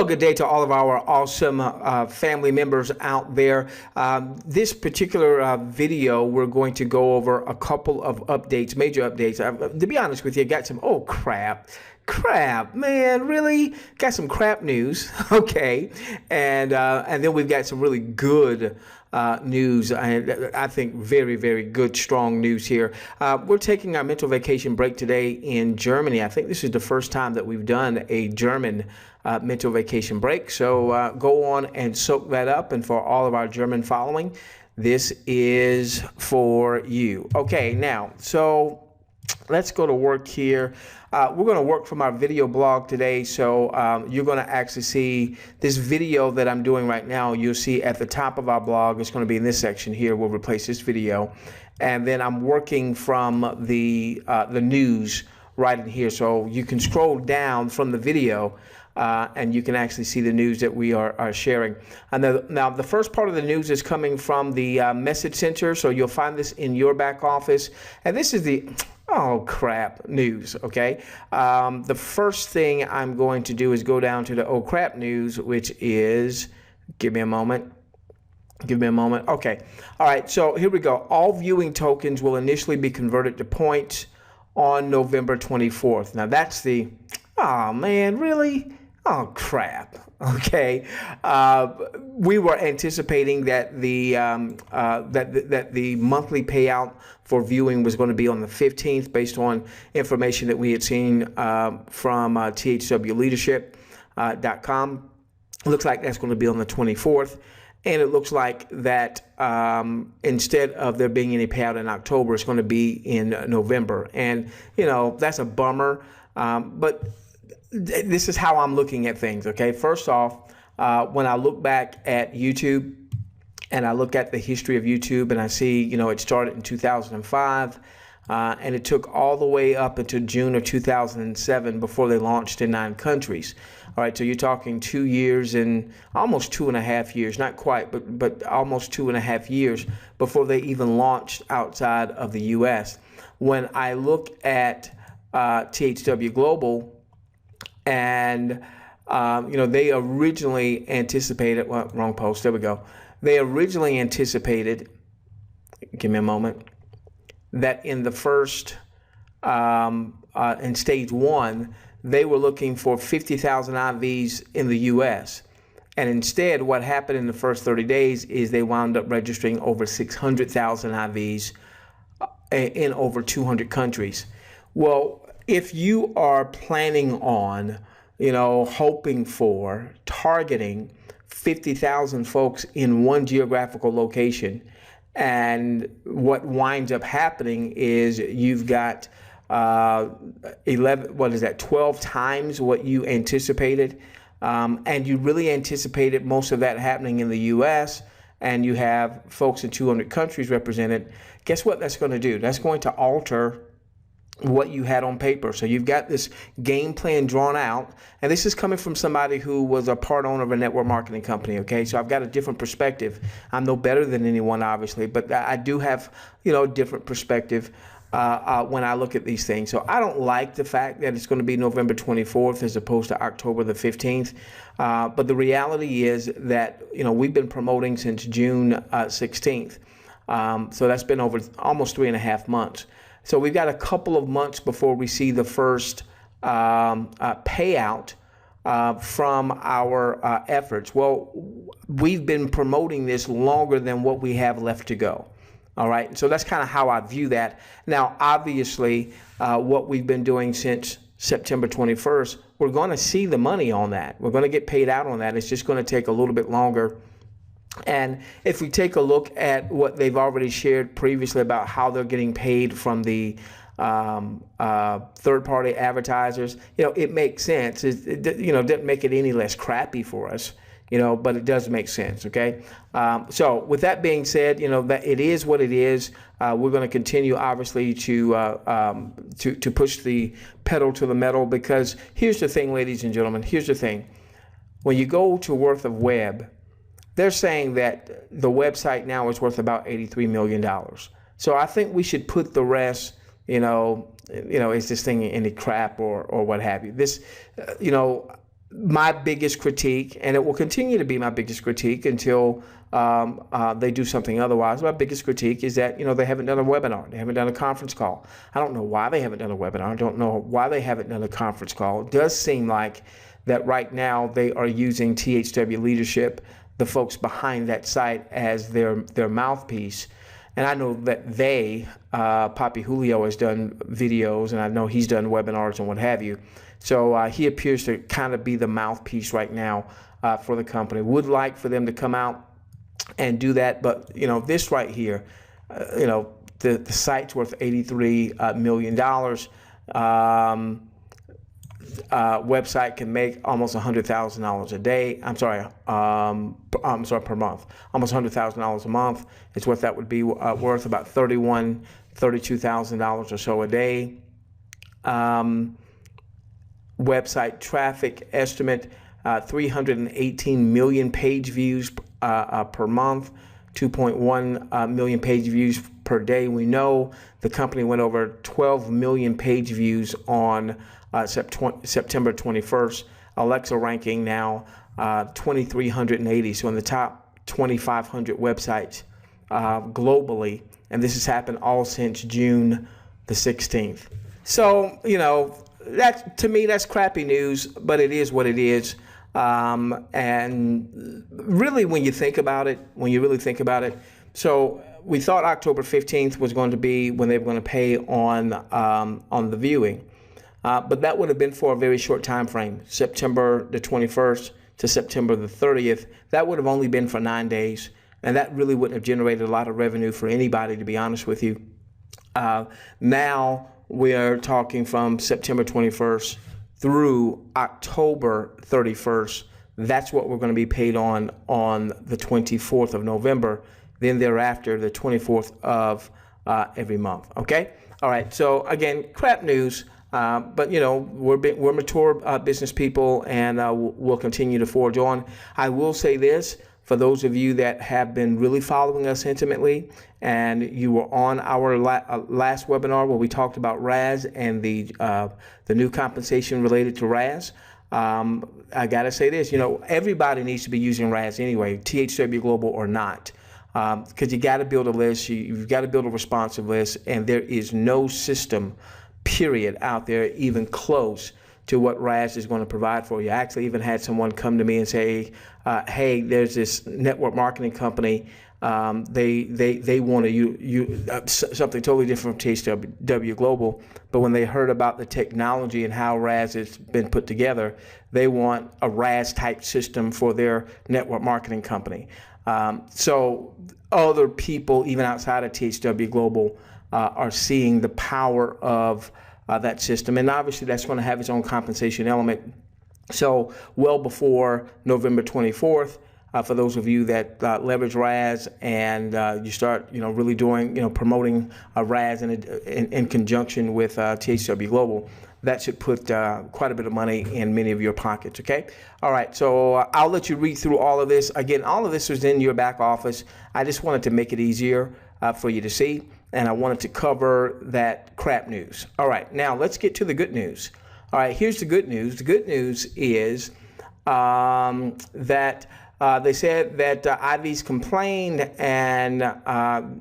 good day to all of our awesome family members out there. This particular video, we're going to go over a couple of updates, major updates. To be honest with you, I got some, oh crap, man, really? Got some crap news, okay. And then we've got some really good news. I think very, very good, strong news here. We're taking our mental vacation break today in Germany. I think this is the first time that we've done a German mental vacation break. So go on and soak that up. And for all of our German following, this is for you. Okay, now, so let's go to work here. We're going to work from our video blog today. So you're going to actually see this video that I'm doing right now. You'll see at the top of our blog. It's going to be in this section here. We'll replace this video. And then I'm working from the news right in here. So you can scroll down from the video and you can actually see the news that we are sharing. And now the first part of the news is coming from the message center. So you'll find this in your back office. And this is the oh crap news, okay? The first thing I'm going to do is go down to the oh crap news, which is, give me a moment. Okay, all right, so here we go. All viewing tokens will initially be converted to points on November 24th. Now that's the, oh man, really? Oh crap. Okay, we were anticipating that the that the monthly payout for viewing was going to be on the 15th, based on information that we had seen from THW Leadership.com. Looks like that's going to be on the 24th, and it looks like that instead of there being any payout in October, it's going to be in November, and you know that's a bummer, but this is how I'm looking at things, okay? First off, when I look back at YouTube and I look at the history of YouTube and I see, you know, it started in 2005 and it took all the way up until June of 2007 before they launched in 9 countries. All right, so you're talking 2 years and almost 2.5 years, not quite, but almost 2.5 years before they even launched outside of the US. When I look at THW Global, and, you know, they originally anticipated, well, wrong post, there we go. They originally anticipated, give me a moment, that in the first, in stage 1, they were looking for 50,000 IVs in the US. And instead, what happened in the first 30 days is they wound up registering over 600,000 IVs in over 200 countries. Well, if you are planning on, you know, hoping for, targeting 50,000 folks in one geographical location, and what winds up happening is you've got 12 times what you anticipated, and you really anticipated most of that happening in the US, and you have folks in 200 countries represented. Guess what that's going to do? That's going to alter what you had on paper. So you've got this game plan drawn out, and this is coming from somebody who was a part owner of a network marketing company, okay? So I've got a different perspective. I'm no better than anyone, obviously, but I do have, you know, a different perspective when I look at these things. So I don't like the fact that it's going to be November 24th as opposed to October the 15th. But the reality is that, you know, we've been promoting since June 16th. So that's been over almost 3.5 months. So we've got a couple of months before we see the first payout from our efforts. Well, we've been promoting this longer than what we have left to go. All right, so that's kind of how I view that. Now, obviously, what we've been doing since September 21st, we're going to see the money on that. We're going to get paid out on that. It's just going to take a little bit longer. And if we take a look at what they've already shared previously about how they're getting paid from the third-party advertisers, you know, it makes sense. You know, it doesn't make it any less crappy for us, you know, but it does make sense, okay? So with that being said, you know, that it is what it is. We're going to continue, obviously, to push the pedal to the metal, because here's the thing, ladies and gentlemen, here's the thing. When you go to Worth of Web, they're saying that the website now is worth about $83 million. So I think we should put the rest, you know, is this thing any crap or what have you. This, you know, my biggest critique, and it will continue to be my biggest critique until they do something otherwise. My biggest critique is that, they haven't done a webinar. They haven't done a conference call. I don't know why they haven't done a webinar. I don't know why they haven't done a conference call. It does seem like that right now they are using THW Leadership, the folks behind that site, as their mouthpiece. And I know that Papi Julio has done videos, and I know he's done webinars and what have you. So he appears to kind of be the mouthpiece right now for the company. Would like for them to come out and do that, but this right here, the site's worth $83 million. Website can make almost $100,000 a day. I'm sorry, per month. Almost $100,000 a month is what that would be worth. About $32,000 or so a day. Website traffic estimate, 318 million page views per month, 2.1 million page views per day. We know the company went over 12 million page views on September 21st. Alexa ranking now 2,380. So in the top 2,500 websites globally. And this has happened all since June the 16th. So, to me, that's crappy news, but it is what it is. And really, when you really think about it, so we thought October 15th was going to be when they were going to pay on the viewing. But that would have been for a very short time frame, September the 21st to September the 30th. That would have only been for 9 days. And that really wouldn't have generated a lot of revenue for anybody, to be honest with you. Now we are talking from September 21st through October 31st. That's what we're going to be paid on the 24th of November. Then thereafter, the 24th of every month. Okay? All right. So again, crap news. But we're mature business people, and we'll continue to forge on. I will say this: for those of you that have been really following us intimately, and you were on our last webinar where we talked about RAS and the new compensation related to RAS, I gotta say this: everybody needs to be using RAS anyway, THW Global or not. Because you got to build a list, you've got to build a responsive list, and there is no system period out there even close to what RAS is going to provide for you. I actually even had someone come to me and say, hey, there's this network marketing company, they want to use something totally different from THW Global, but when they heard about the technology and how RAS has been put together, they want a RAS type system for their network marketing company. So other people, even outside of THW Global, are seeing the power of that system. And obviously that's going to have its own compensation element. So well before November 24th, for those of you that leverage RAS and you start, really doing, promoting RAS in conjunction with THW Global, that should put quite a bit of money in many of your pockets, okay? All right, so I'll let you read through all of this. Again, all of this was in your back office. I just wanted to make it easier for you to see, and I wanted to cover that crap news. All right, now let's get to the good news. All right, here's the good news. The good news is that they said that IVs complained, and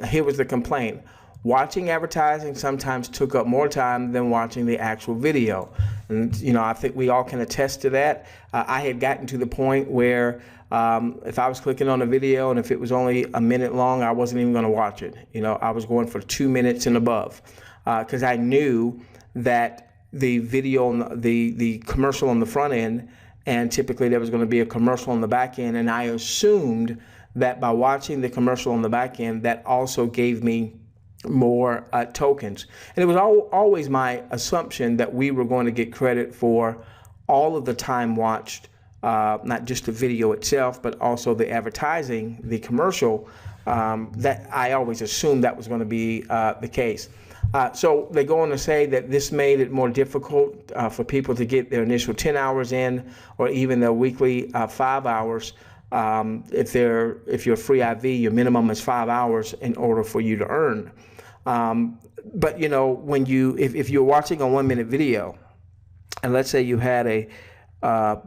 here was the complaint. Watching advertising sometimes took up more time than watching the actual video. And, I think we all can attest to that. I had gotten to the point where if I was clicking on a video and if it was only a minute long, I wasn't even going to watch it. I was going for 2 minutes and above because I knew that the video, the commercial on the front end, and typically there was going to be a commercial on the back end, and I assumed that by watching the commercial on the back end, that also gave me more tokens. And it was always my assumption that we were going to get credit for all of the time watched, not just the video itself, but also the advertising, the commercial. That I always assumed that was going to be the case. So they go on to say that this made it more difficult for people to get their initial 10 hours in, or even their weekly 5 hours. If you're a free IV, your minimum is 5 hours in order for you to earn. But when if you're watching a 1 minute video, and let's say you had a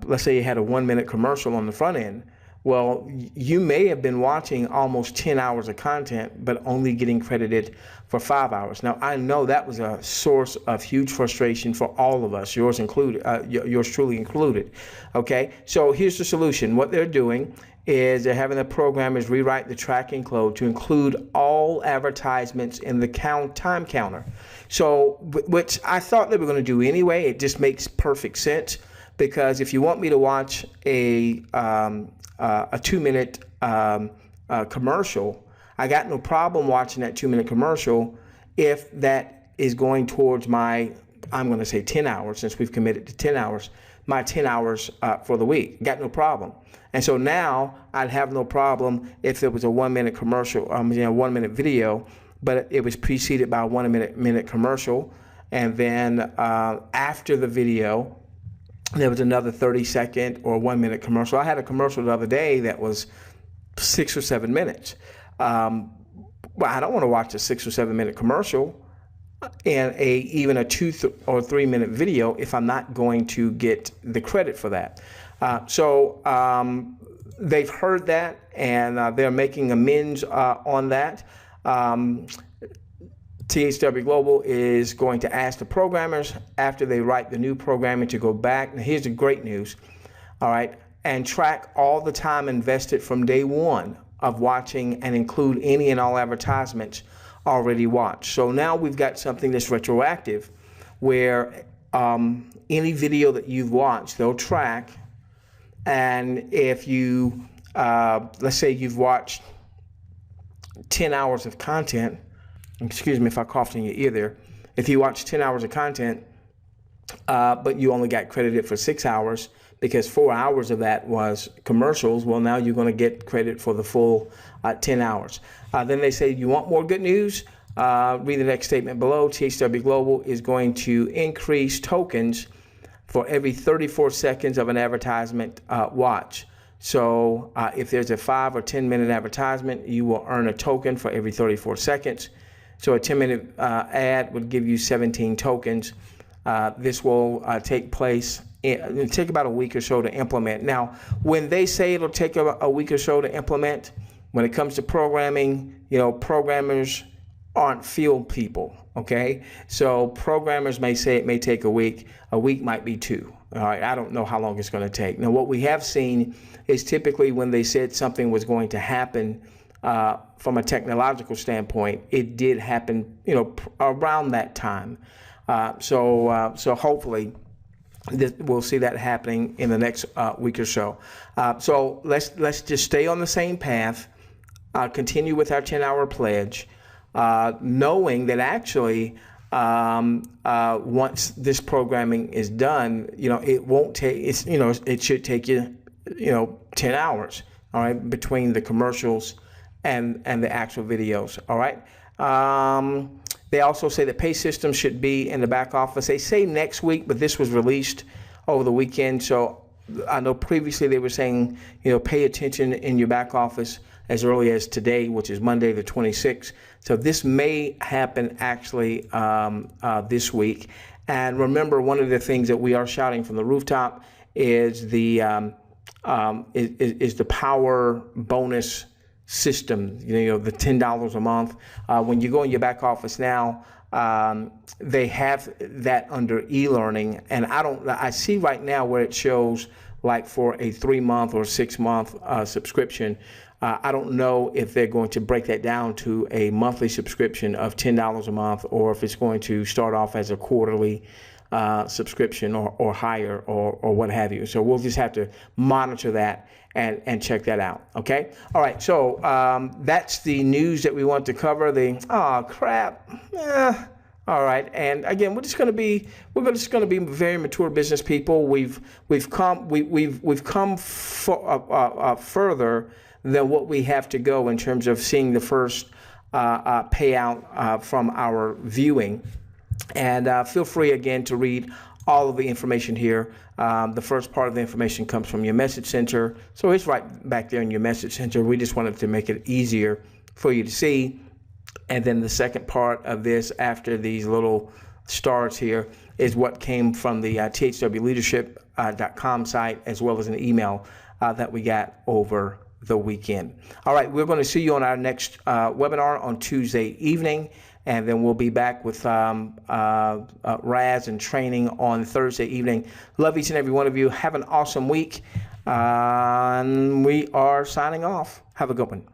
let's say you had a 1-minute commercial on the front end. Well, you may have been watching almost 10 hours of content, but only getting credited for 5 hours. Now, I know that was a source of huge frustration for all of us, yours included, yours truly included. Okay, so here's the solution. What they're doing is they're having the programmers rewrite the tracking code to include all advertisements in the time counter. So, which I thought they were going to do anyway. It just makes perfect sense, because if you want me to watch a 2-minute commercial, I got no problem watching that 2-minute commercial if that is going towards my, I'm going to say 10 hours, since we've committed to 10 hours, my 10 hours for the week. Got no problem. And so now I'd have no problem if it was a 1-minute commercial, 1-minute video, but it was preceded by a 1-minute commercial. And then after the video, there was another 30-second or 1-minute commercial. I had a commercial the other day that was 6 or 7 minutes. Well, I don't want to watch a 6 or 7 minute commercial and even a 2 or 3 minute video if I'm not going to get the credit for that. So they've heard that, and they're making amends on that. THW Global is going to ask the programmers after they write the new programming to go back. Now, here's the great news, all right, and track all the time invested from day one of watching and include any and all advertisements already watched. So now we've got something that's retroactive, where any video that you've watched, they'll track. And if you, let's say you've watched 10 hours of content, excuse me if I coughed in your ear there. If you watch 10 hours of content, but you only got credited for 6 hours because 4 hours of that was commercials, well, now you're going to get credit for the full 10 hours. Then they say, you want more good news? Read the next statement below. THW Global is going to increase tokens for every 34 seconds of an advertisement watch. So if there's a 5 or 10 minute advertisement, you will earn a token for every 34 seconds. So a 10-minute ad would give you 17 tokens. This will take place, it'll take about a week or so to implement. Now, when they say it'll take a week or so to implement, when it comes to programming, programmers aren't field people, okay? So programmers may say it may take a week might be 2. All right, I don't know how long it's going to take. Now, what we have seen is typically when they said something was going to happen, from a technological standpoint, it did happen, around that time. So hopefully we'll see that happening in the next week or so. So let's just stay on the same path, continue with our 10-hour pledge, knowing that actually once this programming is done, it won't take, it should take you, 10 hours, all right, between the commercials and the actual videos, all right? They also say that pay systems should be in the back office. They say next week, but this was released over the weekend. So I know previously they were saying, pay attention in your back office as early as today, which is Monday the 26th. So this may happen actually this week. And remember, one of the things that we are shouting from the rooftop is the power bonus system, the $10 a month. When you go in your back office now, they have that under e-learning, and I see right now where it shows like for a 3-month or 6-month subscription. I don't know if they're going to break that down to a monthly subscription of $10 a month, or if it's going to start off as a quarterly subscription or higher or what have you. So we'll just have to monitor that and check that out. Okay. All right. So that's the news that we want to cover. All right. And again, we're just going to be very mature business people. We've come further than what we have to go in terms of seeing the first payout from our viewing. And feel free again to read all of the information here. The first part of the information comes from your message center. So it's right back there in your message center. We just wanted to make it easier for you to see. And then the second part of this, after these little stars here, is what came from the THW leadership THW.com site, as well as an email that we got over the weekend. All right, we're going to see you on our next webinar on Tuesday evening, and then we'll be back with Raz and training on Thursday evening. Love each and every one of you. Have an awesome week. And we are signing off. Have a good one.